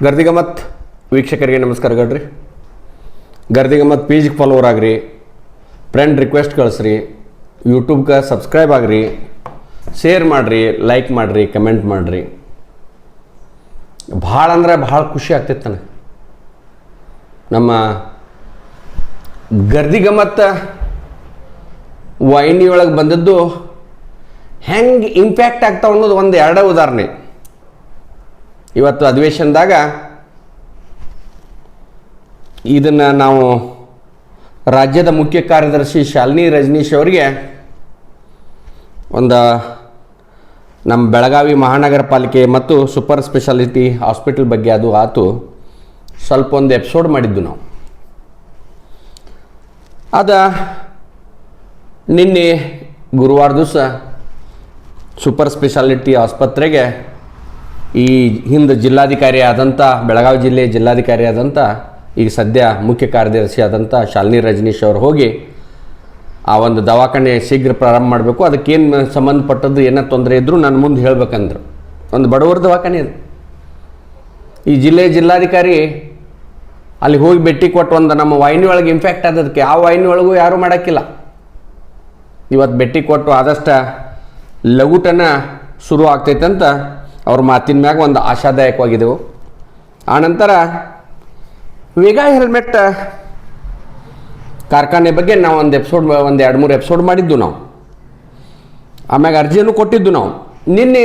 ಗರ್ದಿಗಮ್ಮತ್ ವೀಕ್ಷಕರಿಗೆ ನಮಸ್ಕಾರಗಳ್ರಿ. ಗರ್ದಿಗಮ್ಮತ್ ಪೇಜ್ಗೆ ಫಾಲೋವರ್ ಆಗ್ರಿ, friend request ಕಳಿಸ್ರಿ, ಯೂಟ್ಯೂಬ್ಗೆ subscribe ಆಗ್ರಿ, share ಮಾಡಿರಿ, ಲೈಕ್ ಮಾಡಿರಿ, ಕಮೆಂಟ್ ಮಾಡಿರಿ. ಭಾಳ ಅಂದ್ರೆ ಭಾಳ ಖುಷಿ ಆಗ್ತೈತೆ ನನಗೆ. ನಮ್ಮ ಗರ್ದಿಗಮ್ಮತ್ ವಾಹಿನಿಯೊಳಗೆ ಬಂದದ್ದು ಹೆಂಗೆ ಇಂಪ್ಯಾಕ್ಟ್ ಆಗ್ತಾವ ಅನ್ನೋದು ಒಂದು ಎರಡೇ ಉದಾಹರಣೆ. ಇವತ್ತು ಅಧಿವೇಶನದಾಗ ಇದನ್ನು ನಾವು ರಾಜ್ಯದ ಮುಖ್ಯ ಕಾರ್ಯದರ್ಶಿ ಶಾಲಿನಿ ರಜನೀಶ್ ಅವರಿಗೆ ಒಂದು ನಮ್ಮ ಬೆಳಗಾವಿ ಮಹಾನಗರ ಪಾಲಿಕೆ ಮತ್ತು ಸೂಪರ್ ಸ್ಪೆಷಾಲಿಟಿ ಹಾಸ್ಪಿಟಲ್ ಬಗ್ಗೆ ಅದು ಆತು ಸ್ವಲ್ಪ ಒಂದು ಎಪಿಸೋಡ್ ಮಾಡಿದ್ದು ನಾವು. ನಿನ್ನೆ ಗುರುವಾರ ದಿವಸ ಸೂಪರ್ ಸ್ಪೆಷಾಲಿಟಿ ಆಸ್ಪತ್ರೆಗೆ ಈ ಹಿಂದೆ ಜಿಲ್ಲಾಧಿಕಾರಿ ಆದಂಥ, ಬೆಳಗಾವಿ ಜಿಲ್ಲೆ ಜಿಲ್ಲಾಧಿಕಾರಿ ಆದಂಥ, ಈಗ ಸದ್ಯ ಮುಖ್ಯ ಕಾರ್ಯದರ್ಶಿ ಆದಂಥ ಶಾಲಿನಿ ರಜನೀಶ್ ಅವರು ಹೋಗಿ ಆ ಒಂದು ದವಾಖಾನೆ ಶೀಘ್ರ ಪ್ರಾರಂಭ ಮಾಡಬೇಕು, ಅದಕ್ಕೇನು ಸಂಬಂಧಪಟ್ಟದ್ದು ಏನೋ ತೊಂದರೆ ಇದ್ದರೂ ನನ್ನ ಮುಂದೆ ಹೇಳ್ಬೇಕಂದ್ರು. ಒಂದು ಬಡವರ ದವಾಖಾನೆ ಅದು. ಈ ಜಿಲ್ಲಾಧಿಕಾರಿ ಅಲ್ಲಿ ಹೋಗಿ ಭೇಟಿ ಕೊಟ್ಟು ಒಂದು ನಮ್ಮ ವಾಹಿನಿ ಒಳಗೆ ಇಂಪ್ಯಾಕ್ಟ್ ಆದದಕ್ಕೆ ಆ ವಾಹಿನಿ ಒಳಗೂ ಯಾರೂ ಮಾಡೋಕ್ಕಿಲ್ಲ. ಇವತ್ತು ಭೇಟಿ ಕೊಟ್ಟು ಆದಷ್ಟು ಲಘುಟನ ಶುರು ಆಗ್ತೈತಂತ ಅವ್ರ ಮಾತಿನ ಮ್ಯಾಗ ಒಂದು ಆಶಾದಾಯಕವಾಗಿದ್ದೆವು. ಆನಂತರ ವೇಗಾ ಹೆಲ್ಮೆಟ್ ಕಾರ್ಖಾನೆ ಬಗ್ಗೆ ನಾವು ಒಂದು 2-3 ಎಪಿಸೋಡ್ ಮಾಡಿದ್ದು ನಾವು. ಆಮ್ಯಾಗ ಅರ್ಜಿಯನ್ನು ಕೊಟ್ಟಿದ್ದು ನಾವು. ನಿನ್ನೆ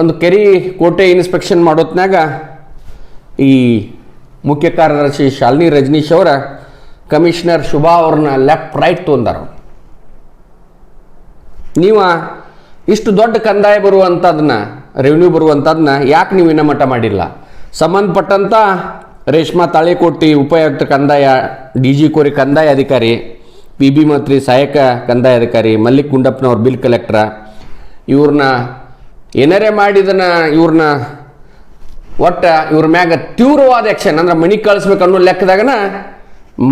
ಒಂದು ಕೆರೆ ಕೋಟೆ ಇನ್ಸ್ಪೆಕ್ಷನ್ ಮಾಡೋತ್ನಾಗ ಈ ಮುಖ್ಯ ಕಾರ್ಯದರ್ಶಿ ಶಾಲಿನಿ ರಜನೀಶ್ ಅವರ ಕಮಿಷನರ್ ಶುಭಾ ಅವ್ರನ್ನ ಲೆಫ್ಟ್ ರೈಟ್ ತೊಂದಾರ. ನೀವು ಇಷ್ಟು ದೊಡ್ಡ ಕಂದಾಯ ಬರುವಂಥದ್ದನ್ನ, ರೆವಿನ್ಯೂ ಬರುವಂಥದ್ದನ್ನ ಯಾಕೆ ನೀವು ಇನ್ನೂ ಮಟ್ಟ ಮಾಡಿಲ್ಲ? ಸಂಬಂಧಪಟ್ಟಂಥ ರೇಷ್ಮಾ ತಾಳಿಕೋಟಿ ಉಪಯುಕ್ತ ಕಂದಾಯ, DG ಕೋರಿ ಕಂದಾಯ ಅಧಿಕಾರಿ, PB ಮಂತ್ರಿ ಸಹಾಯಕ ಕಂದಾಯ ಅಧಿಕಾರಿ, ಮಲ್ಲಿಕ್ ಗುಂಡಪ್ಪನವ್ರ ಬಿಲ್ ಕಲೆಕ್ಟ್ರ, ಇವ್ರನ್ನ ಏನಾರೇ ಮಾಡಿದನ್ನ ಇವ್ರನ್ನ ಇವ್ರ ಮ್ಯಾಗ ತೀವ್ರವಾದ ಆ್ಯಕ್ಷನ್ ಅಂದ್ರೆ ಮನಿ ಕಳಿಸ್ಬೇಕು ಅನ್ನೋ ಲೆಕ್ಕದಾಗನ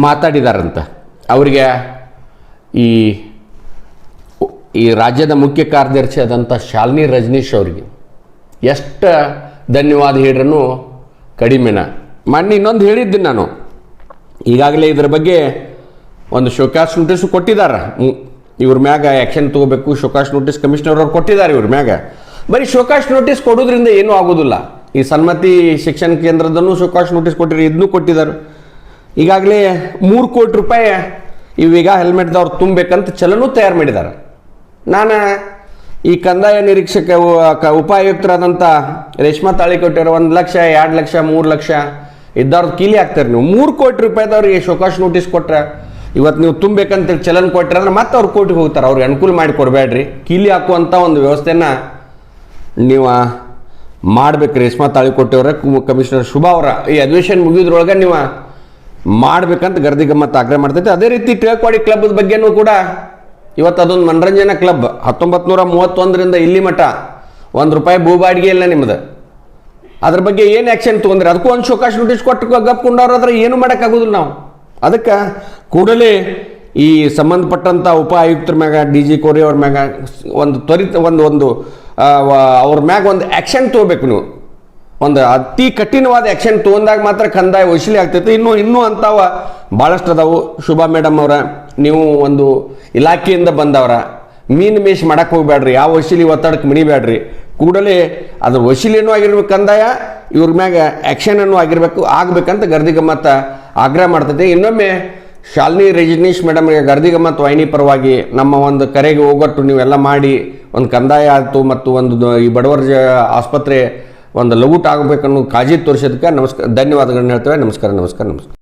ಮಾತಾಡಿದಾರಂತ. ಅವರಿಗೆ ಈ ರಾಜ್ಯದ ಮುಖ್ಯ ಕಾರ್ಯದರ್ಶಿ ಆದಂಥ ಶಾಲಿನಿ ರಜನೀಶ್ ಅವರಿಗೆ ಎಷ್ಟು ಧನ್ಯವಾದ ಹೇಳ್ರೂ ಕಡಿಮೆನ. ಮೊನ್ನೆ ಇನ್ನೊಂದು ಹೇಳಿದ್ದೀನಿ ನಾನು, ಈಗಾಗಲೇ ಇದ್ರ ಬಗ್ಗೆ ಒಂದು ಶೋಕಾಸ್ ನೋಟಿಸು ಕೊಟ್ಟಿದ್ದಾರೆ. ಇವ್ರ ಮ್ಯಾಗ ಆ್ಯಕ್ಷನ್ ತೊಗೋಬೇಕು, ಶೋಕಾಸ್ ನೋಟಿಸ್ ಕಮಿಷನರ್ ಅವ್ರು ಕೊಟ್ಟಿದ್ದಾರೆ ಇವ್ರ ಮ್ಯಾಗ. ಬರೀ ಶೋಕಾಸ್ ನೋಟಿಸ್ ಕೊಡೋದ್ರಿಂದ ಏನೂ ಆಗೋದಿಲ್ಲ. ಈ ಸನ್ಮತಿ ಶಿಕ್ಷಣ ಕೇಂದ್ರದಲ್ಲೂ ಶೋಕಾಸ್ ನೋಟಿಸ್ ಕೊಟ್ಟಿರಿ, ಇದನ್ನೂ ಕೊಟ್ಟಿದ್ದಾರೆ. ಈಗಾಗಲೇ 3 ಕೋಟಿ ರೂಪಾಯಿ ಈ ವೇಗಾ ಹೆಲ್ಮೆಟ್ದವ್ರು ತುಂಬಬೇಕಂತ ಚಲನೂ ತಯಾರು ಮಾಡಿದ್ದಾರೆ. ನಾನು ಈ ಕಂದಾಯ ನಿರೀಕ್ಷಕ ಉಪಾಯುಕ್ತರಾದಂಥ ರೇಷ್ಮಾ ತಾಳಿಕೋಟೆಯವರು 1 ಲಕ್ಷ, 2 ಲಕ್ಷ, 3 ಲಕ್ಷ ಇದ್ದವ್ರದ್ದು ಕೀಲಿ ಹಾಕ್ತಾರೆ. ನೀವು 3 ಕೋಟಿ ರೂಪಾಯಿದವ್ರಿಗೆ ಶೋಕಾಸ್ ನೋಟಿಸ್ ಕೊಟ್ರೆ, ಇವತ್ತು ನೀವು ತುಂಬಬೇಕಂತೇಳಿ ಚಲನ್ ಕೊಟ್ಟರೆ ಅಂದ್ರೆ ಮತ್ತೆ ಅವ್ರು ಕೋರ್ಟಿಗೆ ಹೋಗ್ತಾರೆ. ಅವ್ರಿಗೆ ಅನುಕೂಲ ಮಾಡಿ ಕೊಡಬೇಡ್ರಿ. ಕೀಲಿ ಹಾಕುವಂಥ ಒಂದು ವ್ಯವಸ್ಥೆನ ನೀವು ಮಾಡ್ಬೇಕು. ರೇಷ್ಮಾ ತಾಳಿಕೋಟೆಯವರ ಕಮಿಷನರ್ ಶುಭಾ ಅವರ ಈ ಅಧಿವೇಶನ ಮುಗಿಯೋದ್ರೊಳಗೆ ನೀವು ಮಾಡ್ಬೇಕಂತ ಗರ್ದಿಗಮ್ಮತ್ ಆಗ್ರಹ ಮಾಡ್ತೈತೆ. ಅದೇ ರೀತಿ ಟಿಳಕವಾಡಿ ಕ್ಲಬ್ ಬಗ್ಗೆನೂ ಕೂಡ ಇವತ್ತು ಅದೊಂದು ಮನರಂಜನಾ ಕ್ಲಬ್. 1931ರಿಂದ ಇಲ್ಲಿ ಮಠ ₹1 ಭೂ ಬಾಡಿಗೆ ಇಲ್ಲ ನಿಮ್ಮದು. ಅದ್ರ ಬಗ್ಗೆ ಏನು ಆ್ಯಕ್ಷನ್ ತೊಗೊಂಡ್ರೆ ಅದಕ್ಕೂ ಒಂದು ಶೋಕಾಸ್ ನೋಟಿಸ್ ಕೊಟ್ಟು ಗಪ್ಕೊಂಡವ್ರಾದ್ರೆ ಏನು ಮಾಡೋಕ್ಕಾಗೋದಿಲ್ಲ ನಾವು. ಅದಕ್ಕೆ ಕೂಡಲೇ ಈ ಸಂಬಂಧಪಟ್ಟಂಥ ಉಪ ಆಯುಕ್ತರ ಮ್ಯಾಗ, DG ಕೋರಿ ಅವ್ರ ಮ್ಯಾಗ ಒಂದು ತ್ವರಿತ ಅವ್ರ ಮ್ಯಾಗ ಒಂದು ಆ್ಯಕ್ಷನ್ ತೊಗೋಬೇಕು. ನೀವು ಒಂದು ಅತಿ ಕಠಿಣವಾದ ಆ್ಯಕ್ಷನ್ ತೊಗೊಂಡಾಗ ಮಾತ್ರ ಕಂದಾಯ ವಸೂಲಿ ಆಗ್ತೈತೆ. ಇನ್ನೂ ಅಂತಾವ ಭಾಳಷ್ಟು ಅದಾವು. ಶುಭಾ ಮೇಡಮ್ ಅವರ, ನೀವು ಒಂದು ಇಲಾಖೆಯಿಂದ ಬಂದವರ, ಮೇಷ್ ಮಾಡಕ್ಕೆ ಹೋಗ್ಬೇಡ್ರಿ, ಯಾವ ವಸೂಲಿ ಒತ್ತಡಕ್ಕೆ ಮಣಿಬೇಡ್ರಿ. ಕೂಡಲೇ ಅದು ವಸೂಲಿನೂ ಆಗಿರ್ಬೇಕು ಕಂದಾಯ, ಇವ್ರ ಮ್ಯಾಗ ಆ್ಯಕ್ಷನನ್ನು ಆಗ್ಬೇಕಂತ ಗರ್ದಿಗಮ್ಮತ್ ಆಗ್ರಹ ಮಾಡ್ತೈತೆ. ಇನ್ನೊಮ್ಮೆ ಶಾಲಿನಿ ರಜನೀಶ್ ಮೇಡಮ್ಗೆ ಗರ್ದಿಗಮ್ಮತ್ ವಾಹಿನಿ ಪರವಾಗಿ ನಮ್ಮ ಒಂದು ಕರೆಗೆ ಹೋಗೊಟ್ಟು ನೀವೆಲ್ಲ ಮಾಡಿ ಒಂದು ಕಂದಾಯ ಆಯಿತು ಮತ್ತು ಒಂದು ಈ ಬಡವರ ಆಸ್ಪತ್ರೆ ಒಂದು ಲಘುಟ್ ಆಗಬೇಕನ್ನೋ ಕಾಳಜಿ ತೋರಿಸೋದಕ್ಕೆ ಧನ್ಯವಾದಗಳನ್ನ ಹೇಳ್ತೇವೆ. ನಮಸ್ಕಾರ.